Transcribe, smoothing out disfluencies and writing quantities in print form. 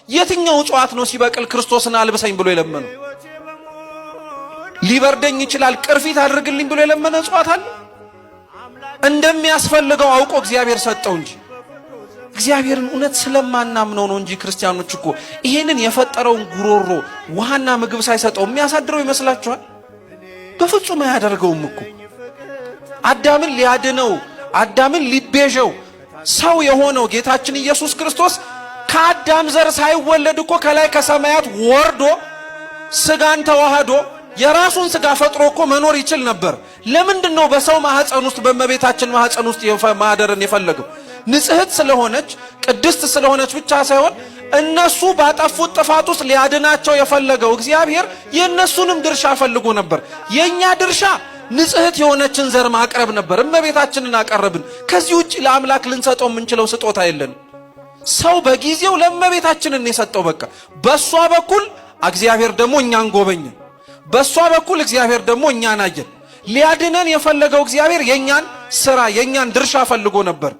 የትኛው ጧት ነው ሲበቅል ክርስቶስን አልብሰኝ ብሎ የለመነው? ሊበርደኝ ይችላል ቅርፊት አድርግልኝ ብሎ የለመነ ጧት አለ? እንደሚያስፈልገው አውቆ እግዚአብሔር ሰጠው እንጂ እግዚአብሔርን እውነት ስለማናምነው ነው እንጂ ክርስቲያኖች እኮ ይሄንን የፈጠረውን ጉሮሮ ውሃና ምግብ ሳይሰጠው የሚያሳድረው ይመስላችኋል? በፍጹም አያደርገውም እኮ። አዳምን ሊያድነው አዳምን ሊቤዠው ሰው የሆነው ጌታችን ኢየሱስ ክርስቶስ ከአዳም ዘር ሳይወለድ እኮ ከላይ ከሰማያት ወርዶ ስጋን ተዋህዶ የራሱን ስጋ ፈጥሮ እኮ መኖር ይችል ነበር። ለምንድነው በሰው ማህፀን ውስጥ በእመቤታችን ማህፀን ውስጥ ማደርን የፈለገው? ንጽሕት ስለሆነች ቅድስት ስለሆነች ብቻ ሳይሆን እነሱ ባጠፉት ጥፋት ውስጥ ሊያድናቸው የፈለገው እግዚአብሔር የእነሱንም ድርሻ ፈልጎ ነበር። የኛ ድርሻ ንጽሕት የሆነችን ዘር ማቅረብ ነበር። እመቤታችንን አቀረብን። ከዚህ ውጪ ለአምላክ ልንሰጠው የምንችለው ስጦታ የለን። ሰው በጊዜው ለእመቤታችንን የሰጠው በቃ በሷ በኩል እግዚአብሔር ደግሞ እኛን ጎበኘ። በሷ በኩል እግዚአብሔር ደግሞ እኛን አየን። ሊያድነን የፈለገው እግዚአብሔር የኛን ስራ የኛን ድርሻ ፈልጎ ነበር።